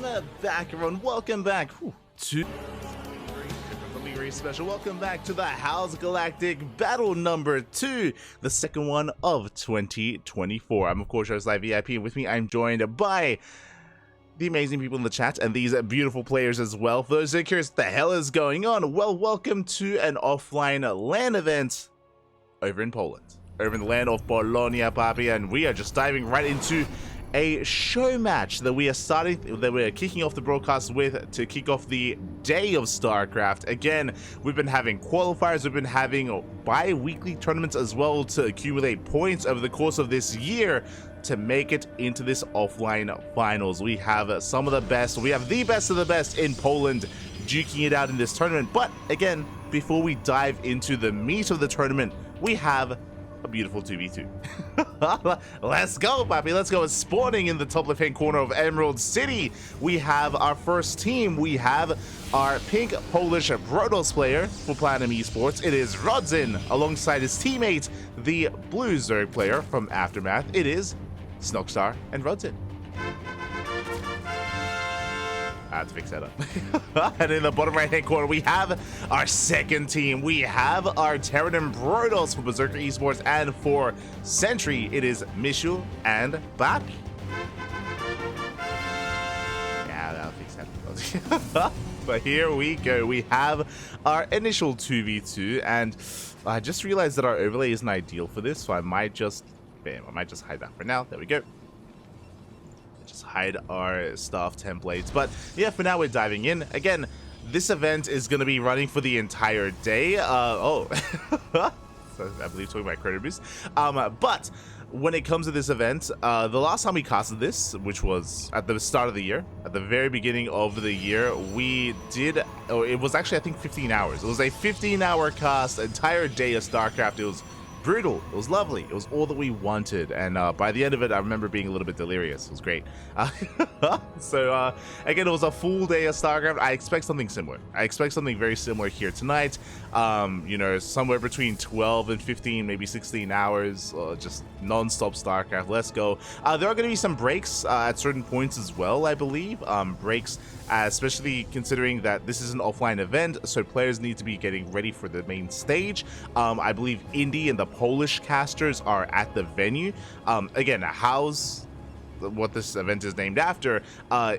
Welcome back, everyone. Welcome back to something very special. Welcome back to the H.4.0.S Galactic Battle number 2, the second one of 2024. I'm, of course, your host, Live VIP, and with me, I'm joined by the amazing people in the chat and these beautiful players as well. For those who are curious what the hell is going on, well, welcome to an offline LAN event over in Poland, over in the land of Bologna, papi, and we are just diving right into a show match that we are kicking off the broadcast with to kick off the day of StarCraft. Again, we've been having qualifiers, we've been having bi-weekly tournaments as well to accumulate points over the course of this year to make it into this offline finals. We have some of the best, we have the best of the best in Poland duking it out in this tournament. But again, before we dive into the meat of the tournament, we have a beautiful 2v2. Let's go, papi. Let's go. Spawning in the top left-hand corner of Emerald City, we have our first team. We have our pink Polish Brodos player for Platinum Esports. It is Rodzin, alongside his teammate, the blue Zerg player from Aftermath. It is Snogstar and Rodzin. I have to fix that up. And in the bottom right hand corner, we have our second team. We have our Terran and Brodos for Berserker Esports, and for Sentry, it is Mishu and Bapi. Yeah, I'll fix that. But here we go. We have our initial 2v2, and I just realized that our overlay isn't ideal for this, so I might just, bam, I might just hide that for now. There we go. Hide our staff templates. But yeah, for now we're diving in. Again, this event is going to be running for the entire day. So I believe talking about credit boost. But when it comes to this event, the last time we casted this, which was at the start of the year, at the very beginning of the year, we did, it was actually I think 15 hours. It was a 15-hour cast, entire day of StarCraft. It was brutal. It was lovely. It was all that we wanted, and by the end of it, I remember being a little bit delirious. It was great. So again, it was a full day of StarCraft. I expect something similar. I expect something very similar here tonight. You know, somewhere between 12 and 15, maybe 16 hours, just non-stop StarCraft. Let's go. There are going to be some breaks at certain points as well, I believe. Breaks, especially considering that this is an offline event, so players need to be getting ready for the main stage. I believe Indy and the Polish casters are at the venue. Again, how's what this event is named after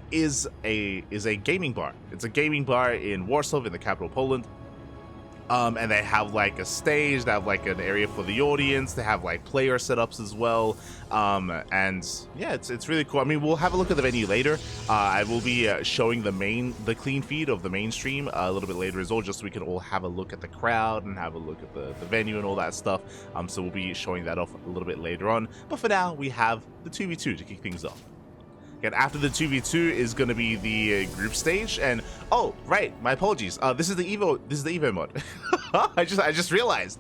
is a gaming bar. It's a gaming bar in Warsaw, in the capital of Poland. And they have like a stage, they have like an area for the audience, they have like player setups as well. And yeah, it's really cool. I mean, we'll have a look at the venue later. I will be showing the clean feed of the main stream a little bit later as well, just so we can all have a look at the crowd and have a look at the venue and all that stuff. So we'll be showing that off a little bit later on. But for now, we have the 2v2 to kick things off. And after the 2v2 is going to be the group stage, and oh right, my apologies. This is the Evo mod. I just realized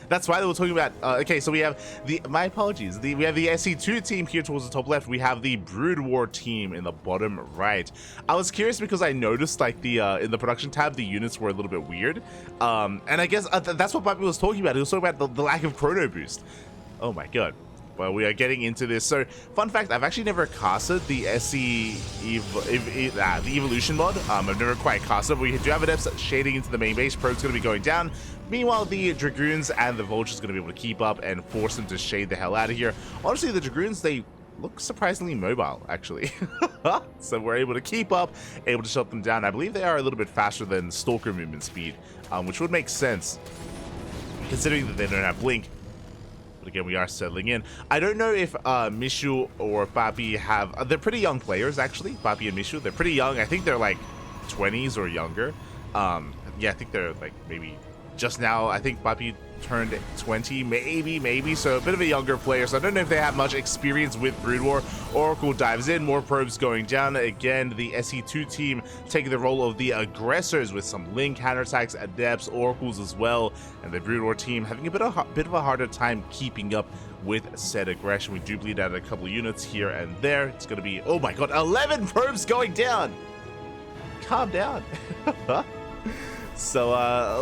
that's why they were talking about. Okay, so we have my apologies. We have the SE2 team here towards the top left. We have the Brood War team in the bottom right. I was curious because I noticed like in the production tab the units were a little bit weird, and I guess that's what Bobby was talking about. He was talking about the lack of chrono boost. Oh my god. Well, we are getting into this. So, fun fact, I've actually never casted the the Evolution mod. I've never quite casted it, but we do have adepts shading into the main base. Probe's going to be going down. Meanwhile, the Dragoons and the Vultures are going to be able to keep up and force them to shade the hell out of here. Honestly, the Dragoons, they look surprisingly mobile, actually. So we're able to keep up, able to shut them down. I believe they are a little bit faster than Stalker movement speed, which would make sense, considering that they don't have Blink. But again, we are settling in. I don't know if Mishu or Papi have... they're pretty young players, actually. Papi and Mishu, they're pretty young. I think they're like 20s or younger. Yeah, I think they're like maybe just now. I think Papi turned 20, maybe. So a bit of a younger player. So I don't know if they have much experience with Brood War. Oracle dives in, more probes going down. Again, the SE2 team taking the role of the aggressors with some Link counterattacks, Adepts, Oracles as well. And the Brood War team having a bit of a harder time keeping up with said aggression. We do bleed out a couple of units here and there. It's going to be, oh my god, 11 probes going down. Calm down. So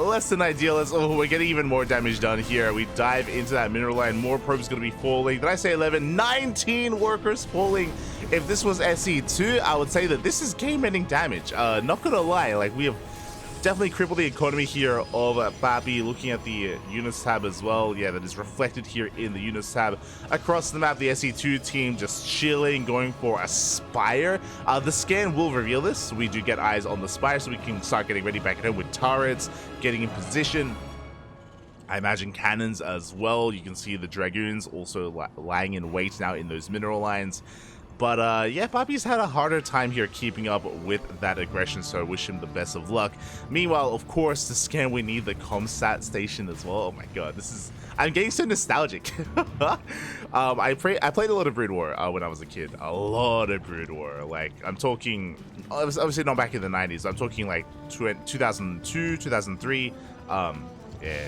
less than ideal. Oh, we're getting even more damage done here. We dive into that mineral line. More probes going to be falling. Did I say 11? 19 workers falling. If this was SE2, I would say that this is game-ending damage. Not gonna lie, like we have definitely crippled the economy here of Babi. Looking at the units tab as well. Yeah, that is reflected here in the units tab. Across the map, the SE2 team just chilling, going for a spire. The scan will reveal this. We do get eyes on the spire, so we can start getting ready back at home with turrets, getting in position. I imagine cannons as well. You can see the dragoons also lying in wait now in those mineral lines. But yeah, Babi's had a harder time here keeping up with that aggression, so I wish him the best of luck. Meanwhile, of course, to scan, we need the comsat station as well. Oh my god, this is... I'm getting so nostalgic. I played a lot of Brood War when I was a kid. A lot of Brood War. Like, I'm talking... Obviously not back in the 90s. I'm talking like 2002, 2003. Yeah...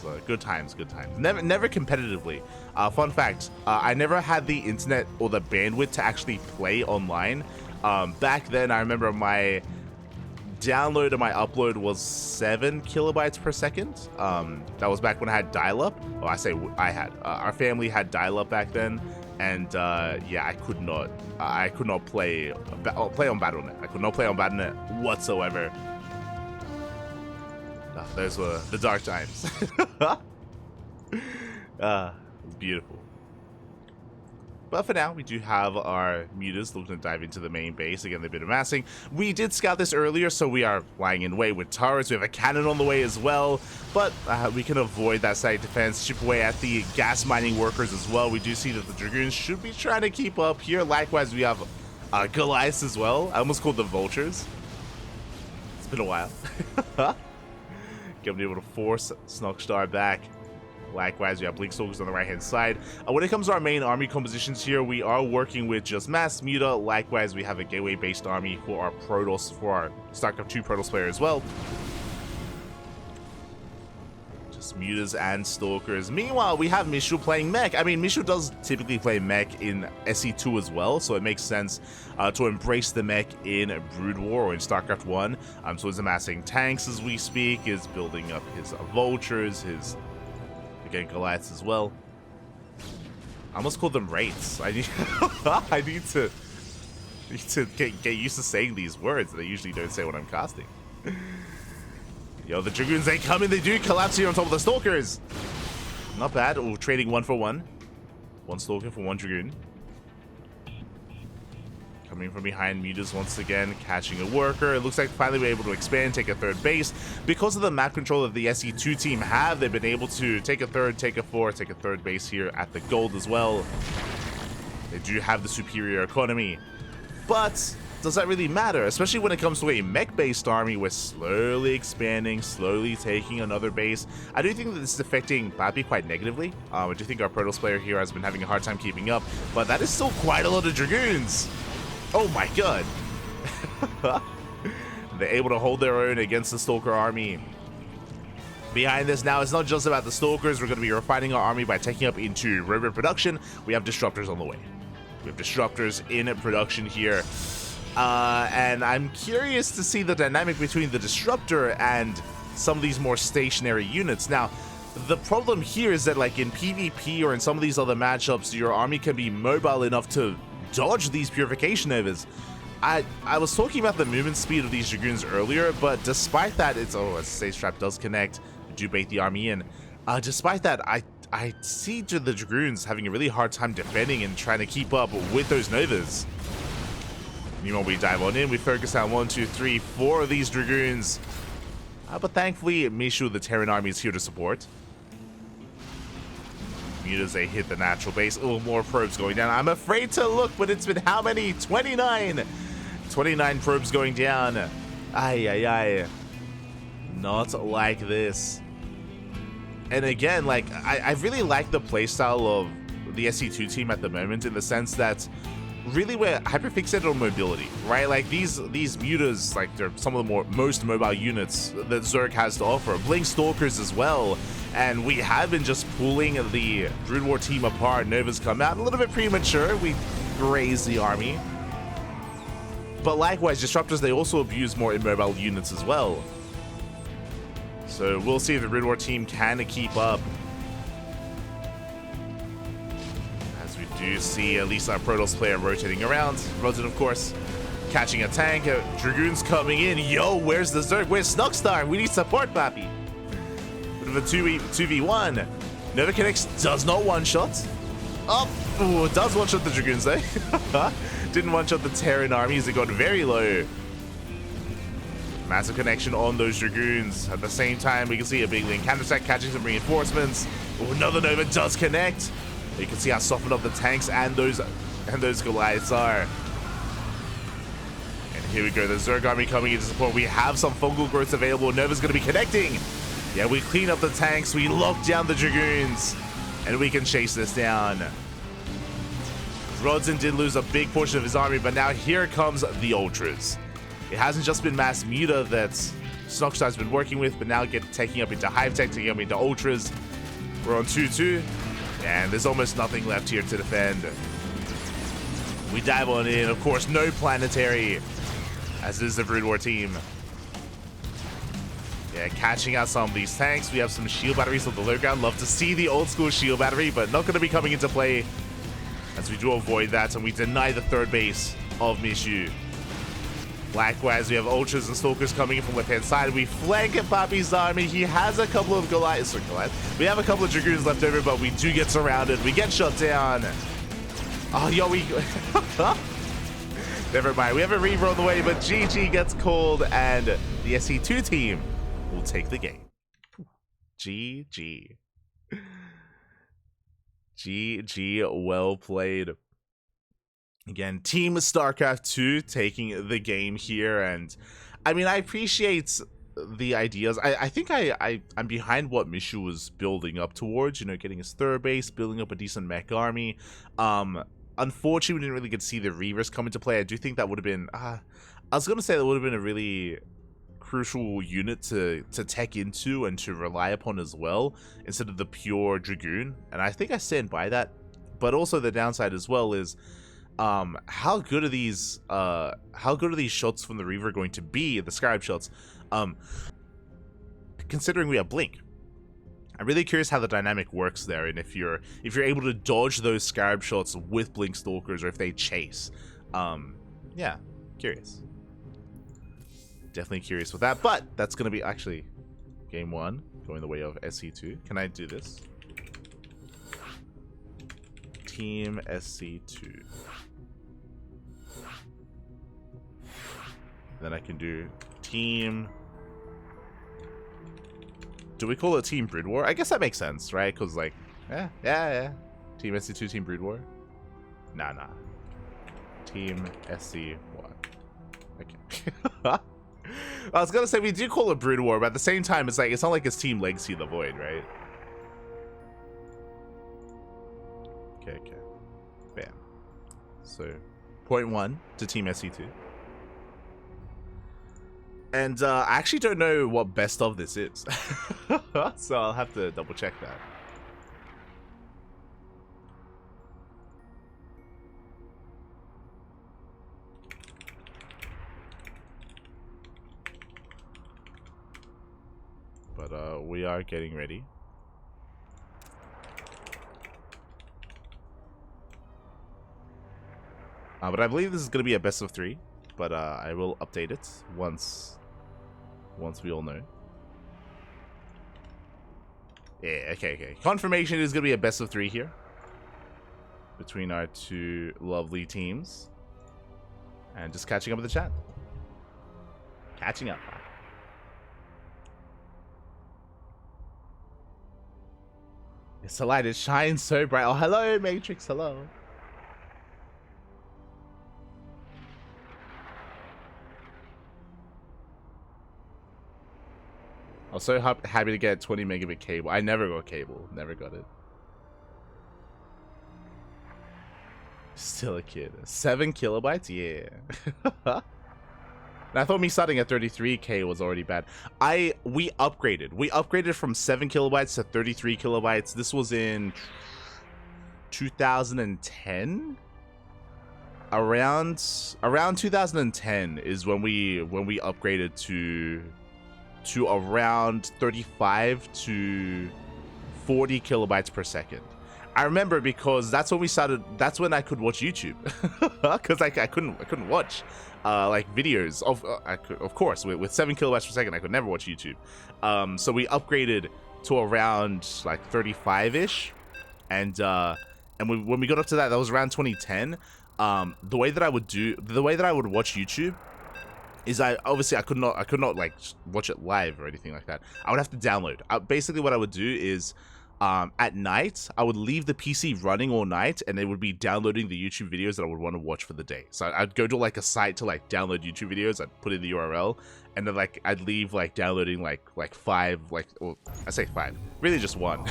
Those good times, good times. Never competitively. Fun fact, I never had the internet or the bandwidth to actually play online. Back then, I remember my download and my upload was 7 kilobytes per second. That was back when I had dial-up. Oh, I say I had. Our family had dial-up back then, and yeah, I could not play on Battle.net. I could not play on Battle.net whatsoever. Those were the dark times. It's beautiful. But for now, we do have our mutas looking to dive into the main base. Again, they've been amassing. We did scout this earlier, so we are lying in wait with turrets. We have a cannon on the way as well. But we can avoid that side defense, chip away at the gas mining workers as well. We do see that the dragoons should be trying to keep up here. Likewise, we have Goliaths as well. I almost called them vultures. It's been a while. Gonna be able to force Snogstar back. Likewise, we have Blinkstalkers on the right-hand side. When it comes to our main army compositions here, we are working with just Mass Muta. Likewise, we have a gateway-based army for our Protoss, for our StarCraft 2 Protoss player as well. Just Mutas and Stalkers. Meanwhile, we have Mishu playing mech. I mean, Mishu does typically play mech in SE2 as well, so it makes sense to embrace the mech in Brood War or in StarCraft 1. So he's amassing tanks as we speak, is building up his vultures, his, again, Goliaths as well. I almost called them wraiths. I need to get used to saying these words that I usually don't say when I'm casting. Yo, the Dragoons, they come in, they do collapse here on top of the Stalkers. Not bad. Oh, trading 1 for 1. 1 Stalker for 1 Dragoon. Coming from behind, Mutas once again, catching a worker. It looks like finally we're able to expand, take a 3rd base. Because of the map control that the SE2 team have, they've been able to take a 3rd, take a 4th, take a 3rd base here at the gold as well. They do have the superior economy. But does that really matter? Especially when it comes to a mech-based army, we're slowly expanding, slowly taking another base. I do think that this is affecting Babi quite negatively. I do think our Protoss player here has been having a hard time keeping up, but that is still quite a lot of Dragoons. Oh my god. They're able to hold their own against the Stalker army. Behind this now, it's not just about the Stalkers. We're going to be refining our army by taking up into robot production. We have Disruptors on the way. We have Disruptors in production here. And I'm curious to see the dynamic between the Disruptor and some of these more stationary units. Now, the problem here is that, like in PvP or in some of these other matchups, your army can be mobile enough to dodge these Purification Overs. I was talking about the movement speed of these Dragoons earlier, but despite that, it's... Oh, a Stage Trap does connect. Do bait the army in. Despite that, I see the Dragoons having a really hard time defending and trying to keep up with those Novas. Meanwhile, we dive on in. We focus on 1, 2, 3, 4 of these Dragoons. But thankfully, Mishu, the Terran army, is here to support. Mutas, they hit the natural base. Oh, more probes going down. I'm afraid to look, but it's been how many? 29! 29 probes going down. Ay. Not like this. And again, like, I really like the playstyle of the SE2 team at the moment, in the sense that really we're hyperfixated on mobility, right? Like these mutas, like they're some of the most mobile units that Zerg has to offer. Blink Stalkers as well. And we have been just pulling the Brood War team apart. Nova's come out a little bit premature. We graze the army. But likewise, Disruptors, they also abuse more immobile units as well. So we'll see if the Brood War team can keep up. As we do see at least our Protoss player rotating around. Rosen, of course, catching a tank. Dragoons coming in. Yo, where's the Zerg? Where's Snogstar? We need support, papi. Bit of a 2v1. Nova connects, does not one-shot. Oh, ooh, does one-shot the Dragoons, though. Didn't one-shot the Terran armies. It got very low. Massive connection on those Dragoons. At the same time, we can see a big link counter-attack catching some reinforcements. Ooh, another Nova does connect. You can see how softened up the tanks and those Goliaths are. And here we go, the Zerg army coming into support. We have some fungal growth available. Nova's going to be connecting. Yeah, we clean up the tanks. We lock down the Dragoons. And we can chase this down. Rodson did lose a big portion of his army, but now here comes the Ultras. It hasn't just been Mass Muta that Snogstar's been working with, but now taking up into Hive Tech, taking up into Ultras. We're on 2-2, and there's almost nothing left here to defend. We dive on in, of course, no planetary, as is the Brood War team. Yeah, catching out some of these tanks. We have some shield batteries on the low ground. Love to see the old school shield battery, but not going to be coming into play, as we do avoid that, and we deny the third base of Mishu. Likewise, we have Ultras and Stalkers coming in from left-hand side. We flank at Papi's army. He has a couple of Goliaths. We have a couple of Dragoons left over, but we do get surrounded. We get shut down. Oh, yo, we... Never mind. We have a Reaver on the way, but GG gets called, and the SC2 team will take the game. GG. GG, well played. Again, Team StarCraft 2 taking the game here, and I mean, I appreciate the ideas. I think I'm behind what Mishu was building up towards, you know, getting his third base, building up a decent mech army. Unfortunately, we didn't really get to see the Reavers come into play. I do think that would have been, I was going to say that would have been a really crucial unit to tech into and to rely upon as well, instead of the pure Dragoon, and I think I stand by that. But also the downside as well is, how good are these shots from the Reaver going to be, the Scarab shots, considering we have Blink? I'm really curious how the dynamic works there, and if you're able to dodge those Scarab shots with Blink Stalkers, or if they chase. Yeah, curious. Definitely curious with that, but that's gonna be actually game 1 going the way of SC2. Can I do this? Team SC2. Then I can do team. Do we call it Team Brood War? I guess that makes sense, right? Because, like, yeah. Team SC2, Team Brood War. Nah. Team SC1. Okay. I was gonna say we do call it Brood War, but at the same time, it's like it's not like it's Team Legacy of the Void, right? Okay. Bam. So, point 1 to Team SC2. And I actually don't know what best of this is. So I'll have to double check that. But we are getting ready. But I believe this is going to be a best of 3. But I will update it once we all know. Yeah, okay. Confirmation is going to be a best of 3 here between our two lovely teams. And just catching up with the chat. Catching up. It's the light. It shines so bright. Oh, hello, Matrix. Hello. I was so happy to get 20 megabit cable. I never got cable. Never got it. Still a kid. 7 kilobytes? Yeah. And I thought me starting at 33K was already bad. We upgraded. We upgraded from 7 kilobytes to 33 kilobytes. This was in 2010. Around 2010 is when we upgraded to to around 35 to 40 kilobytes per second. I remember because that's when we started. That's when I could watch YouTube, because I couldn't watch like videos of course with 7 kilobytes per second I could never watch YouTube. So we upgraded to around like 35-ish, and when we got up to that was around 2010. The way that I would watch YouTube is I could not like watch it live or anything like that. I would have to download. Basically what I would do is at night I would leave the PC running all night, and it would be downloading the YouTube videos that I would want to watch for the day. So I'd go to like a site to like download YouTube videos. I'd put in the URL, and then like I'd leave like downloading like 5, like, well, I say 5, really just 1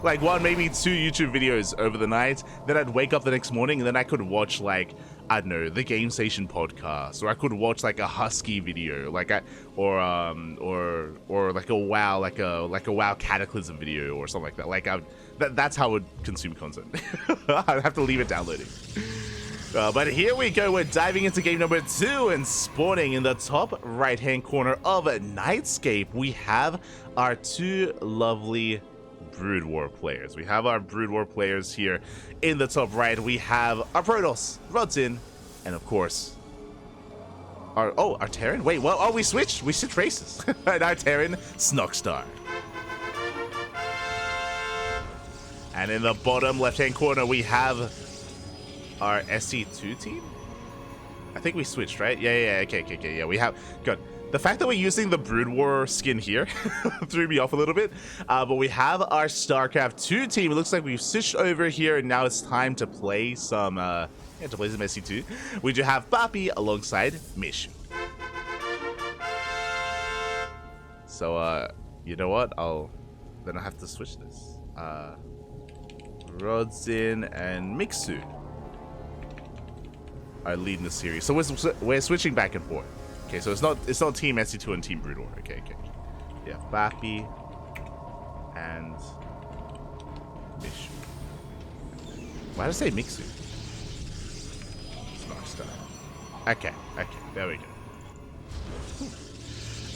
like 1, maybe 2 YouTube videos over the night. Then I'd wake up the next morning, and then I could watch like, I don't know, the Game Station podcast, or I could watch like a Husky video, like or like a WoW Cataclysm video or something like that. Like that's how I would consume content. I'd have to leave it downloading. But here we go. We're diving into game number 2, and spawning in the top right-hand corner of Nightscape, we have our 2 lovely Brood War players. We have our Brood War players here in the top right. We have our Protoss, Rodzin, and of course our Terran. Wait, what? Oh, we switched races. And our Terran, Snockstar. And in the bottom left-hand corner, we have our SC2 team. I think we switched, right? Yeah. Okay. Yeah, we have. Good. The fact that we're using the Brood War skin here threw me off a little bit. But we have our StarCraft 2 team. It looks like we've switched over here, and now it's time to play some SC2. We do have Papi alongside Mishu. So you know what? I'll have to switch this. Rodzin and Mixu are leading the series. So we're switching back and forth. Okay, so it's not Team SC2 and Team Brood War. Okay. Yeah, Papi and Mishu. Why did I say Mixu? It's not Star. Okay, there we go.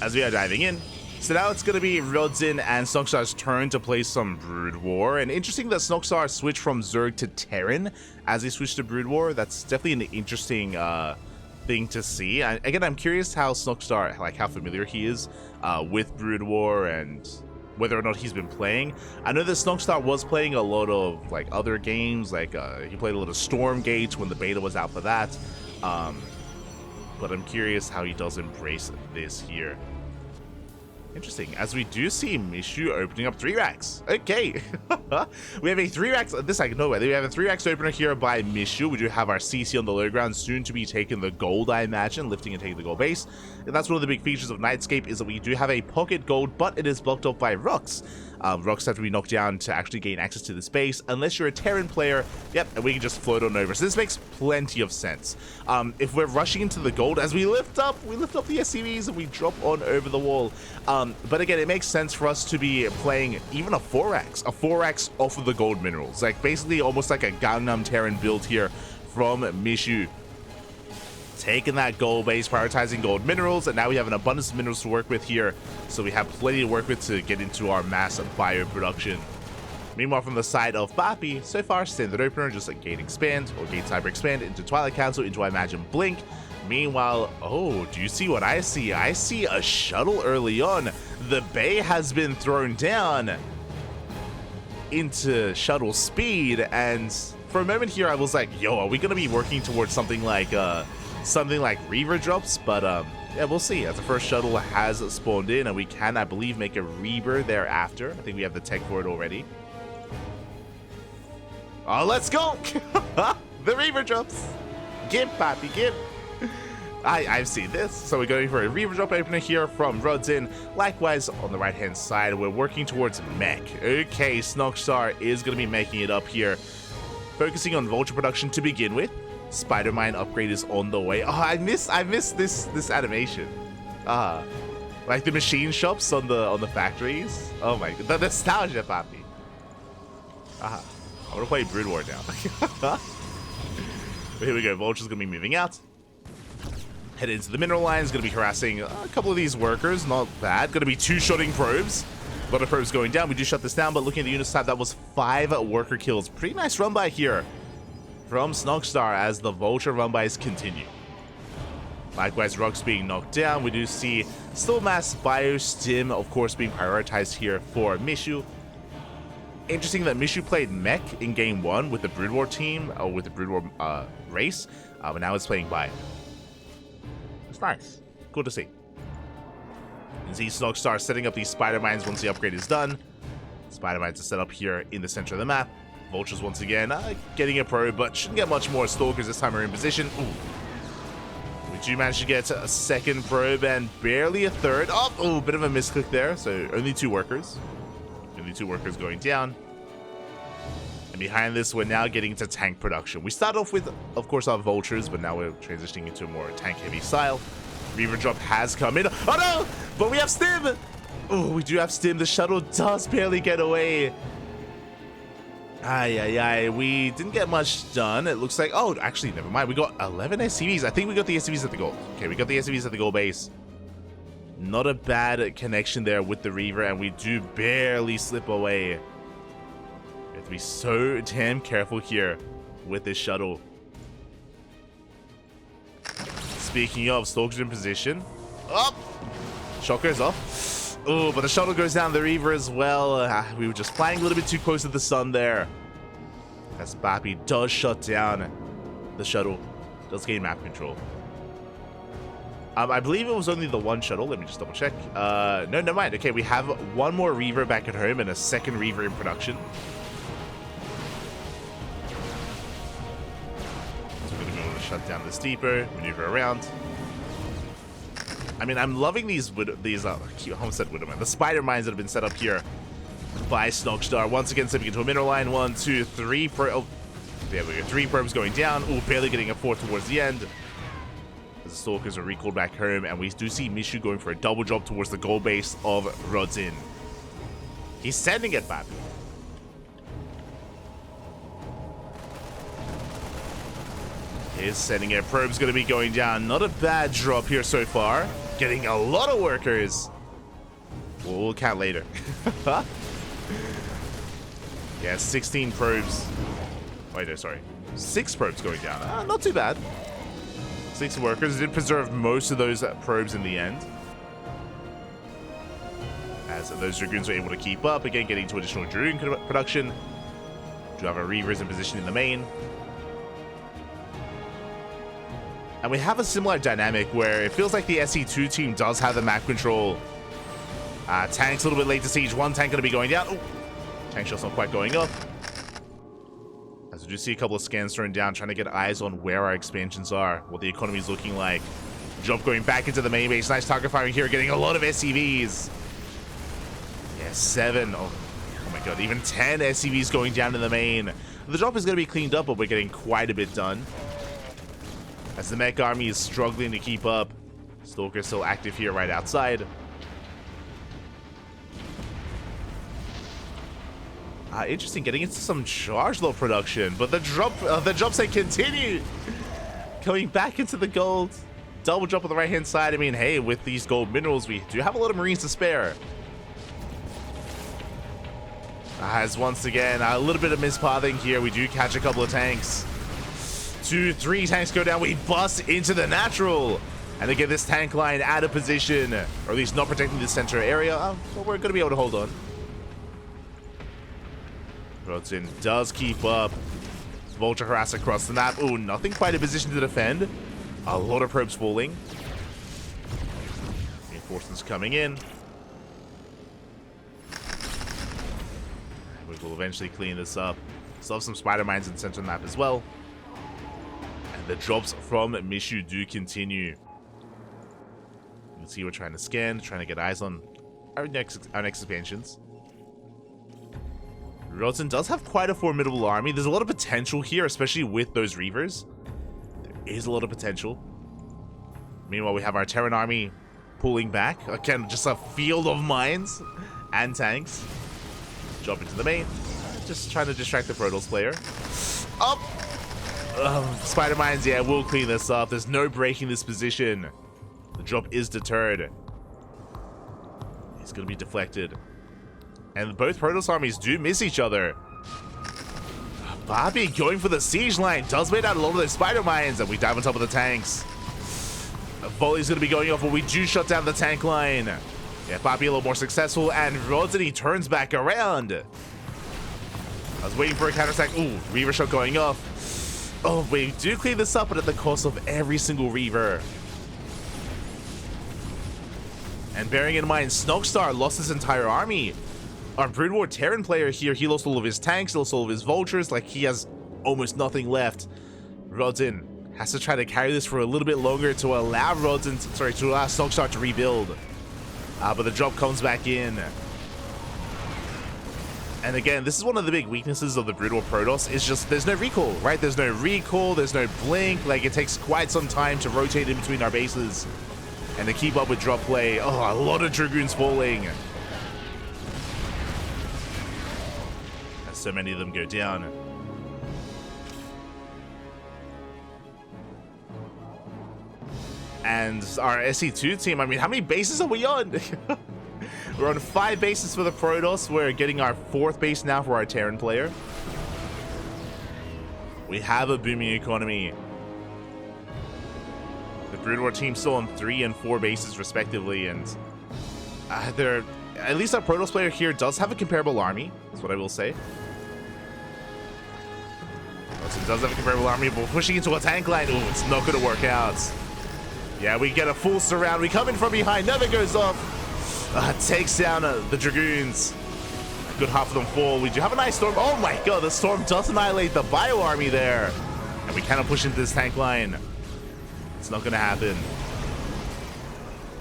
As we are diving in, so now it's going to be Rodzin and Snockstar's turn to play some Brood War. And interesting that Snockstar switched from Zerg to Terran as he switched to Brood War. That's definitely an interesting thing to see. Again, I'm curious how Snockstar, like how familiar he is with Brood War and whether or not he's been playing. I know that Snockstar was playing a lot of like other games, like he played a lot of Stormgate when the beta was out for that. But I'm curious how he does embrace this here. Interesting, as we do see Mishu opening up 3 racks. Okay. We have a 3 racks, this I know where. We have a 3 racks opener here by Mishu. We do have our CC on the low ground, soon to be taking the gold, I imagine, lifting and taking the gold base. And that's one of the big features of Nightscape, is that we do have a pocket gold, but it is blocked off by rocks. Rocks have to be knocked down to actually gain access to the space, unless you're a Terran player. Yep, and we can just float on over. So this makes plenty of sense. If we're rushing into the gold, as we lift up the SCVs and we drop on over the wall. But again, it makes sense for us to be playing even a 4x off of the gold minerals. Like basically almost like a Gangnam Terran build here from Mishu. Taking that gold base, prioritizing gold minerals, and now we have an abundance of minerals to work with here, so we have plenty to work with to get into our mass bio production. Meanwhile, from the side of Papi, so far standard opener, just like Gate Expand or Gate Cyber Expand into Twilight Council, into I imagine Blink. Meanwhile, oh, do you see what I see? I see a shuttle early on. The bay has been thrown down into shuttle speed, and for a moment here I was like, yo, are we gonna be working towards something like Reaver drops? But yeah, we'll see, as the first shuttle has spawned in, and we can, I believe, make a Reaver thereafter. I think we have the tech for it already. Oh, let's go. The Reaver drops. Give, Papi, give. I've seen this. So we're going for a Reaver drop opener here from Rodzin. Likewise, on the right-hand side, we're working towards Mech. Okay, Snockstar is going to be making it up here. Focusing on Vulture production to begin with. Spider Mine upgrade is on the way. Oh, I miss this animation. Like the machine shops on the factories. Oh my god, the nostalgia, Papi. I want to play Brood War now. Here we go. Vulture's gonna be moving out. Head into the mineral lines, going to be harassing a couple of these workers. Not bad. Going to be two-shotting probes. A lot of probes going down. We do shut this down, but looking at the unit stat, that was 5 worker kills. Pretty nice run by here from Snogstar as the Vulture run bys continue. Likewise, Rocks being knocked down. We do see still mass biostim, of course, being prioritized here for Mishu. Interesting that Mishu played mech in game 1 with the Brood War team, or with the Brood War race, but now it's playing bio. It's nice. Cool to see. You see Snogstar setting up these spider mines once the upgrade is done. Spider mines are set up here in the center of the map. Vultures once again getting a probe, but shouldn't get much more. Stalkers this time are in position. Ooh. We do manage to get a second probe and barely a third. Oh, bit of a misclick there. So only 2 workers. Only 2 workers going down. And behind this, we're now getting to tank production. We start off with, of course, our Vultures, but now we're transitioning into a more tank-heavy style. Reaver drop has come in. Oh no! But we have Stim! Oh, we do have Stim. The shuttle does barely get away. We didn't get much done. It looks like... Oh, actually, never mind. We got 11 SCVs. I think we got the SCVs at the goal. Okay, we got the SCVs at the goal base. Not a bad connection there with the Reaver, and we do barely slip away. We have to be so damn careful here with this shuttle. Speaking of, Stalker's in position. Up! Shocker's off. Oh, but the shuttle goes down the Reaver as well. We were just flying a little bit too close to the sun there. As Bappy does shut down the shuttle. Does gain map control. I believe it was only the 1 shuttle. Let me just double check. No, never mind. Okay, we have 1 more Reaver back at home and a 2nd Reaver in production. So we're going to be able to shut down this depot, maneuver around. I mean, I'm loving these I almost said Widowman, the spider mines that have been set up here by Snogstar. Once again, stepping into a mineral line. 1, 2, 3. Oh, there we go. 3 probes going down. Oh, barely getting a 4th towards the end. As the Stalkers are recalled back home, and we do see Mishu going for a double drop towards the goal base of Rodzin. He's sending it back. He's sending it. Probe's going to be going down. Not a bad drop here so far. Getting a lot of workers. We'll count later. Yeah, 16 probes. Wait, no, sorry. 6 probes going down. Not too bad. 6 workers. Did preserve most of those probes in the end. As those Dragoons were able to keep up. Again, getting to additional Dragoon production. Do have our Reavers in position in the main. And we have a similar dynamic where it feels like the SE2 team does have the map control. Tanks a little bit late to siege. 1 tank going to be going down. Oh, tank shot's not quite going up. As we do see a couple of scans thrown down, trying to get eyes on where our expansions are, what the economy is looking like. Drop going back into the main base. Nice target firing here, getting a lot of SCVs. Yeah, 7. Oh my god, even 10 SCVs going down in the main. The drop is going to be cleaned up, but we're getting quite a bit done. As the mech army is struggling to keep up. Stalker still active here right outside. Interesting, getting into some charge load production, but the drops they continue. Coming back into the gold. Double drop on the right hand side. I mean, hey, with these gold minerals, we do have a lot of Marines to spare. As once again, a little bit of mispathing here. We do catch a couple of tanks. 2, 3 tanks go down. We bust into the natural. And again, this tank line out of position, or at least not protecting the center area. But we're going to be able to hold on. Rodzin does keep up. Vulture harass across the map. Oh, nothing quite in position to defend. A lot of probes falling. Reinforcements coming in. We will eventually clean this up. Still have some spider mines in the center of the map as well. And the drops from Mishu do continue. You can see we're trying to scan, trying to get eyes on our next expansions. Rodzin does have quite a formidable army. There's a lot of potential here, especially with those Reavers. There is a lot of potential. Meanwhile, we have our Terran army pulling back. Again, just a field of mines and tanks. Jump into the main. Just trying to distract the Protoss player. Up! Spider Mines, yeah, we'll clean this up. There's no breaking this position. The drop is deterred. He's going to be deflected. And both Protoss armies do miss each other. Bobby going for the siege line. Does wait out a lot of those Spider Mines. And we dive on top of the tanks. A volley's going to be going off, but we do shut down the tank line. Yeah, Bobby a little more successful. And Rodney turns back around. I was waiting for a counterattack. Ooh, Reaver shot going off. Oh, we do clean this up, but at the cost of every single Reaver. And bearing in mind, Snogstar lost his entire army. Our Brood War Terran player here, he lost all of his tanks, he lost all of his vultures, like he has almost nothing left. Rodin has to try to carry this for a little bit longer to allow Snogstar to rebuild. But the drop comes back in. And again, this is one of the big weaknesses of the Brood War Protoss, is just there's no recall, right? There's no recall, there's no blink, like it takes quite some time to rotate in between our bases. And to keep up with drop play, oh, a lot of Dragoons falling. As so many of them go down. And our SE2 team, I mean, how many bases are we on? We're on 5 bases for the Protoss. We're getting our 4th base now for our Terran player. We have a booming economy. The Brood War team still on 3 and 4 bases respectively, and they're at least our Protoss player here does have a comparable army. That's what I will say. It does have a comparable army, but pushing into a tank line, ooh, it's not going to work out. Yeah, we get a full surround. We come in from behind. Never goes off. Takes down the Dragoons. A good half of them fall. We do have a nice storm. Oh my god, the storm does annihilate the bio army there. And we cannot push into this tank line. It's not going to happen.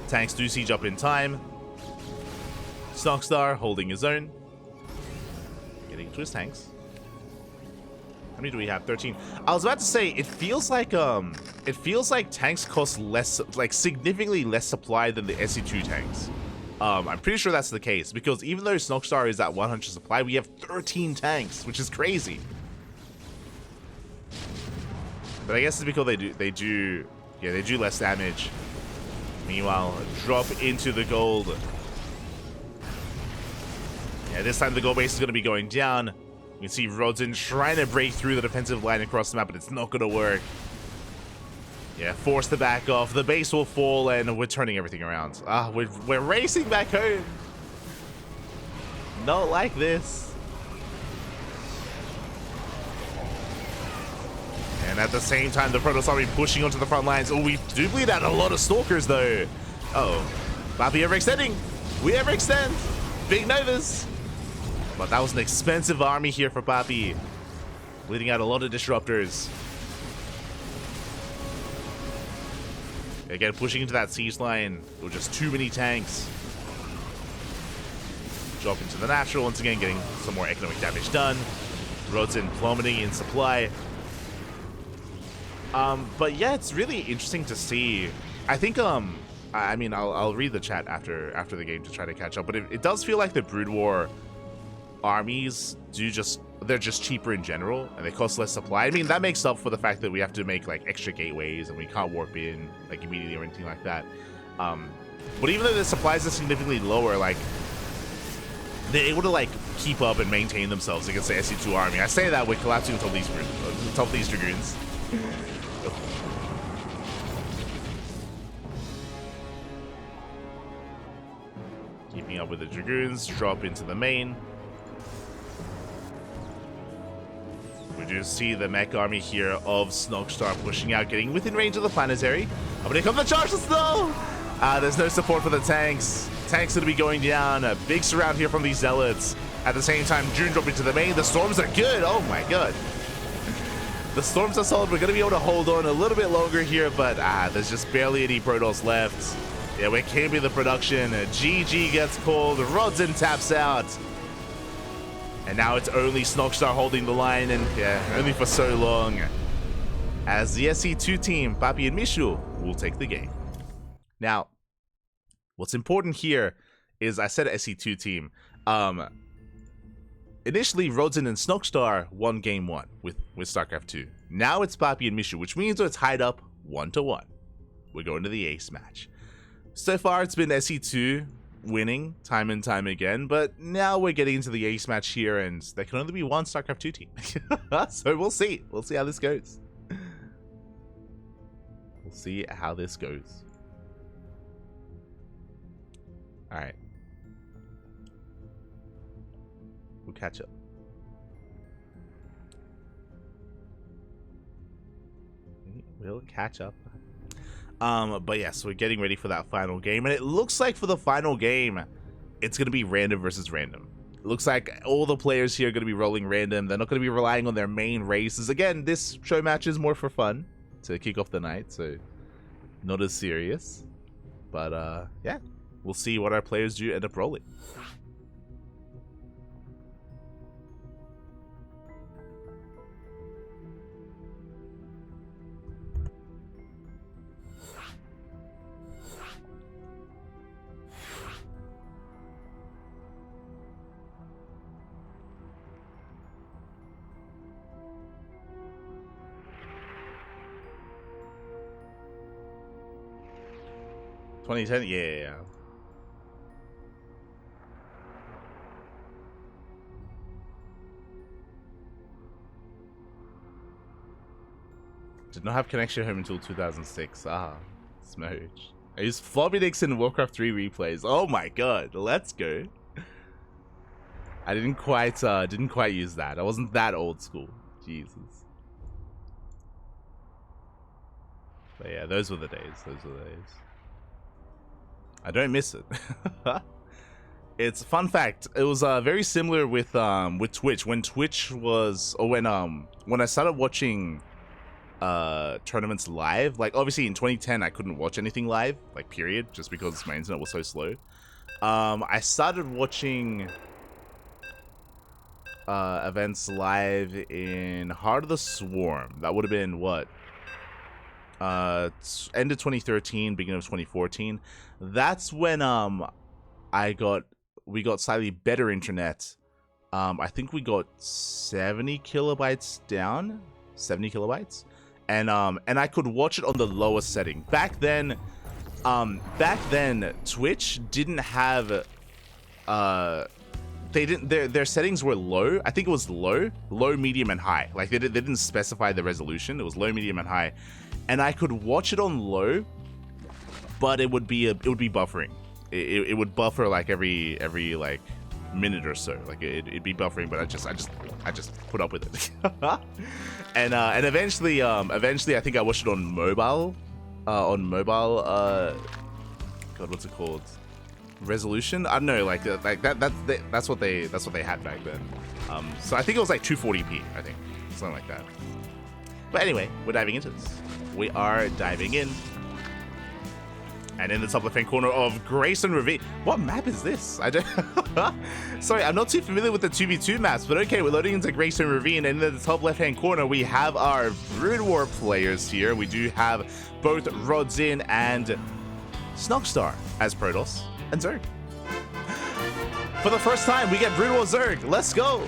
Tanks do siege up in time. Snogstar holding his own. Getting to his tanks. How many do we have? 13. I was about to say, it feels like tanks cost less, like significantly less supply than the SE2 tanks. I'm pretty sure that's the case, because even though Snogstar is at 100 supply, we have 13 tanks, which is crazy. But I guess it's because they do less damage. Meanwhile, drop into the gold. Yeah, this time the gold base is going to be going down. You can see Rodin trying to break through the defensive line across the map, but it's not going to work. Yeah, forced to back off. The base will fall, and we're turning everything around. We're racing back home. Not like this. And at the same time, the Protoss army pushing onto the front lines. Oh, we do bleed out a lot of Stalkers, though. Uh-oh. Bapi overextending. We overextend. Big Novas. But that was an expensive army here for Bapi. Bleeding out a lot of Disruptors. Again, pushing into that siege line. There were just too many tanks. Drop into the natural. Once again, getting some more economic damage done. Rodin plummeting in supply. But yeah, it's really interesting to see. I think, I mean, I'll read the chat after the game to try to catch up. But it does feel like the Brood War armies they're just cheaper in general, and they cost less supply. I mean, that makes up for the fact that we have to make like extra gateways and we can't warp in like immediately or anything like that. But even though the supplies are significantly lower, like they're able to like keep up and maintain themselves against the SE2 army. I say that with collapsing on top of these Dragoons. Keeping up with the Dragoons, drop into the main. We do see the mech army here of Snogstar pushing out, getting within range of the planetary. But here comes the charges though! There's no support for the tanks. Tanks going to be going down. A big surround here from these Zealots. At the same time, June dropping to the main. The storms are good. Oh my god. The storms are solid. We're going to be able to hold on a little bit longer here, but there's just barely any Protoss left. Yeah, we can't be the production. GG gets called. Rodin taps out. And now it's only Snogstar holding the line, and yeah, only for so long. As the SE2 team, Papi and Mishu, will take the game. Now, what's important here is, I said SE2 team. initially Rodzin and Snogstar won game 1 with StarCraft 2. Now it's Papi and Mishu, which means we're tied up 1-1. We're going to the ace match. So far it's been SE2 winning time and time again, but now we're getting into the ace match here, and there can only be one StarCraft 2 team. So we'll see how this goes. We'll see how this goes. All right, we'll catch up. We'll catch up. But yes, we're getting ready for that final game, and it looks like for the final game, it's gonna be random versus random. It looks like all the players here are gonna be rolling random. They're not gonna be relying on their main races. Again, this show match is more for fun to kick off the night, so not as serious. But yeah, we'll see what our players do end up rolling. Yeah. Did not have connection home until 2006. Ah, smooch. I used floppy disks in Warcraft 3 replays. Oh my god, let's go. I didn't quite use that. I wasn't that old school. Jesus. But yeah, those were the days. I don't miss it. It's fun fact. It was very similar with Twitch. When Twitch was, or when I started watching tournaments live. Like obviously in 2010 I couldn't watch anything live, like period, just because my internet was so slow. I started watching events live in Heart of the Swarm. That would have been what? End of 2013, beginning of 2014. That's when we got slightly better internet. I think we got 70 kilobytes down, 70 kilobytes, and I could watch it on the lowest setting. Back then Twitch didn't have their settings were low. I think it was low, medium, and high. Like they didn't specify the resolution. It was low, medium, and high, and I could watch it on low, but it would be buffering. It would buffer like every like minute or so. Like it'd be buffering, but I just put up with it. and eventually I think I watched it on mobile. God, what's it called? Resolution? I don't know. That's what they had back then. So I think it was like 240p. I think something like that. But anyway, we're diving into this. We are diving in. And in the top left-hand corner of Grayson Ravine. What map is this? I don't... Sorry, I'm not too familiar with the 2v2 maps, but okay, we're loading into Grayson Ravine, and in the top left-hand corner, we have our Brood War players here. We do have both Rodzin and Snogstar as Protoss and Zerg. For the first time, we get Brood War Zerg. Let's go!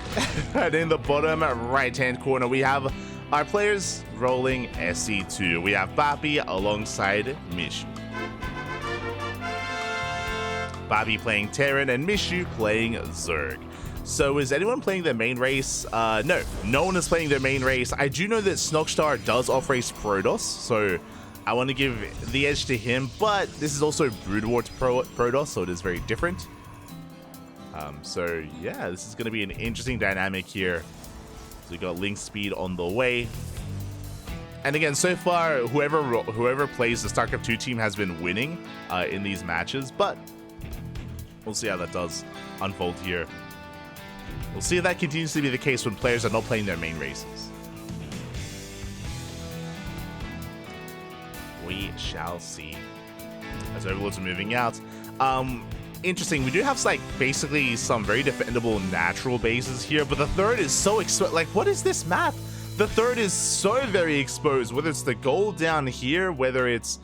And in the bottom right-hand corner, we have our players rolling SE2. We have Papi alongside Mishu. Papi playing Terran and Mishu playing Zerg. So is anyone playing their main race? No one is playing their main race. I do know that Snogstar does off-race Protoss, so I want to give the edge to him, but this is also Brood War Protoss, so it is very different. So yeah, this is going to be an interesting dynamic here. So we got Link Speed on the way. And again, so far, whoever plays the StarCraft 2 team has been winning in these matches, but we'll see how that does unfold here. We'll see if that continues to be the case when players are not playing their main races. We shall see. As Overlords are moving out. Interesting, we do have like basically some very defendable natural bases here, but the third is so exposed. Like, what is this map? The third is so very exposed, whether it's the gold down here, whether it's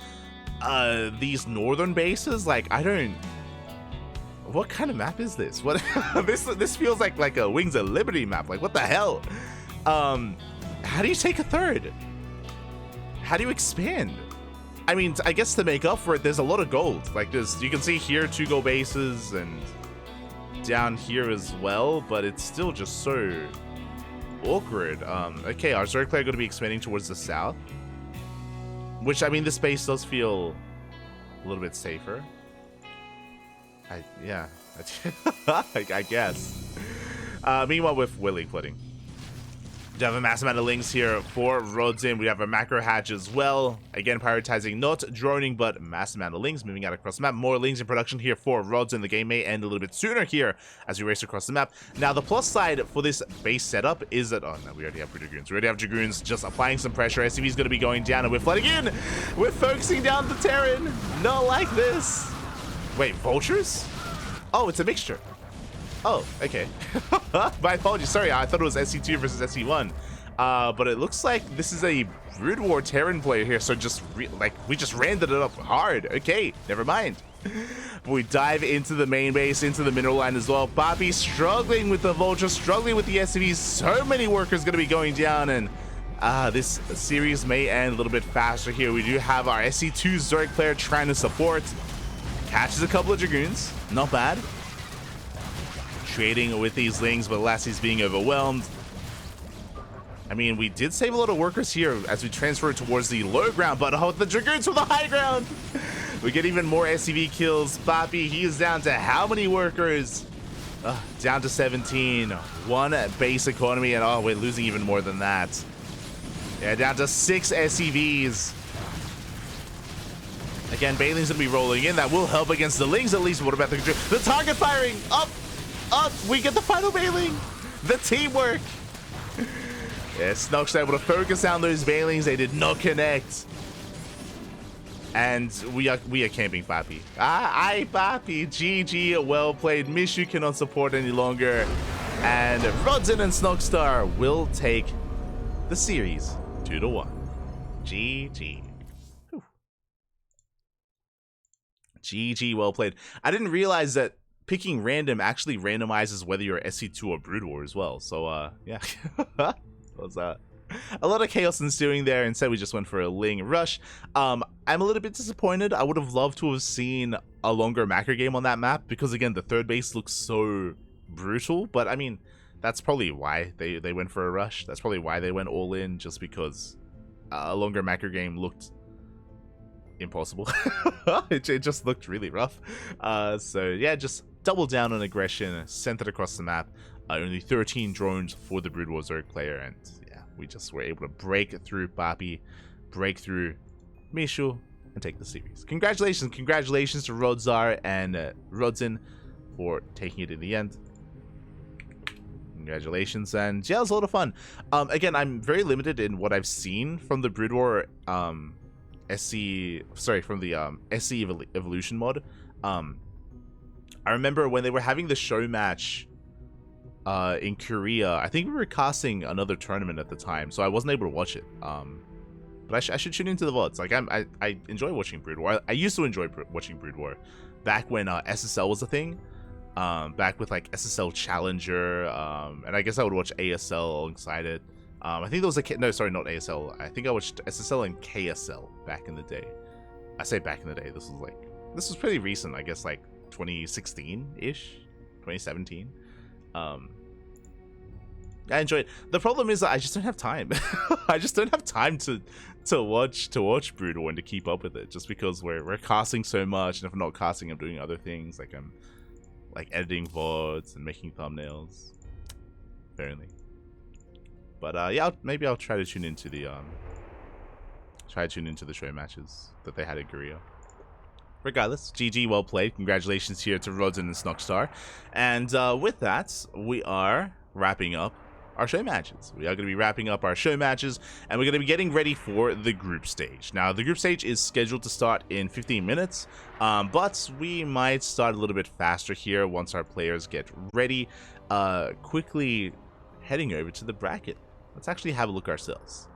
these northern bases. Like, I don't... What kind of map is this? What this feels like a Wings of Liberty map. Like, what the hell? How do you take a third? How do you expand? I mean, I guess to make up for it, there's a lot of gold. Like, you can see here 2 gold bases and down here as well, but it's still just so awkward. Okay, our Zerg player going to be expanding towards the south, which, I mean, this base does feel a little bit safer. Yeah, I guess. Meanwhile, we're league flooding. We have a massive amount of links here for Rodzin. We have a macro hatch as well. Again, prioritizing not droning, but massive amount of links moving out across the map. More links in production here for Rodzin. The game may end a little bit sooner here as we race across the map. Now, the plus side for this base setup is that, oh no, we already have Dragoons. We already have Dragoons just applying some pressure. SCV is going to be going down, and we're flooding in. We're focusing down the Terran. Not like this. Wait, vultures? Oh, it's a mixture. Oh, okay. My apologies. Sorry, I thought it was SC2 versus SC1. But it looks like this is a Brood War Terran player here, so just we just randed it up hard. Okay, never mind. But we dive into the main base, into the mineral line as well. Bobby struggling with the Vulture, struggling with the SCVs. So many workers going to be going down, and this series may end a little bit faster here. We do have our SC2 Zerg player trying to support. Catches a couple of Dragoons. Not bad. Trading with these lings, but Lassie's being overwhelmed. I mean, we did save a lot of workers here as we transfer towards the low ground, but oh, the Dragoons from the high ground. We get even more SCV kills. Bobby, he is down to how many workers? Down to 17. 1 base economy, and oh, we're losing even more than that. Yeah, down to 6 SCVs. Again, Bailing's gonna be rolling in. That will help against the lings at least. What about the target firing? Up! We get the final Bailing. The teamwork. Yeah, Snock's able to focus on those Bailings. They did not connect. And we are camping Papi. Aye, Papi. GG, well played. Mishu cannot support any longer. And Rodzin and Snockstar will take the series 2-1. GG. Whew. GG, well played. I didn't realize that picking random actually randomizes whether you're SC2 or Brood War as well. So, yeah. Was a lot of chaos ensuing there. Instead, we just went for a Ling rush. I'm a little bit disappointed. I would have loved to have seen a longer macro game on that map because, again, the third base looks so brutal. But, I mean, that's probably why they went for a rush. That's probably why they went all in, just because a longer macro game looked impossible. It just looked really rough. So, yeah, just double down on aggression, sent it across the map. Only 13 drones for the Brood War Zerg player, and yeah, we just were able to break through Papi, break through Mishu, and take the series. Congratulations to Rodzar and Rodzin for taking it in the end. Congratulations, and yeah, it was a lot of fun. Again, I'm very limited in what I've seen from the Brood War from the SC Evolution mod. I remember when they were having the Showmatch in Korea. I think we were casting another tournament at the time, so I wasn't able to watch it. But I should tune into the VODs. Like, I enjoy watching Brood War. I used to enjoy watching Brood War back when SSL was a thing. Back with like SSL Challenger, and I guess I would watch ASL alongside it. I think there was no, sorry, not ASL. I think I watched SSL and KSL back in the day. I say back in the day. This was pretty recent. I guess like 2016-ish, 2017. I enjoy it. The problem is that I just don't have time. I just don't have time to watch Brood War and to keep up with it, just because we're casting so much, and if I'm not casting, I'm doing other things, like I'm like editing VODs and making thumbnails. Apparently. But yeah, maybe I'll try to tune into the show matches that they had at Korea. Regardless, GG, well played. Congratulations here to Rodzin and Snockstar. And with that, we are wrapping up our show matches. We are going to be wrapping up our show matches, and we're going to be getting ready for the group stage. Now, the group stage is scheduled to start in 15 minutes, but we might start a little bit faster here once our players get ready. Quickly heading over to the bracket. Let's actually have a look ourselves.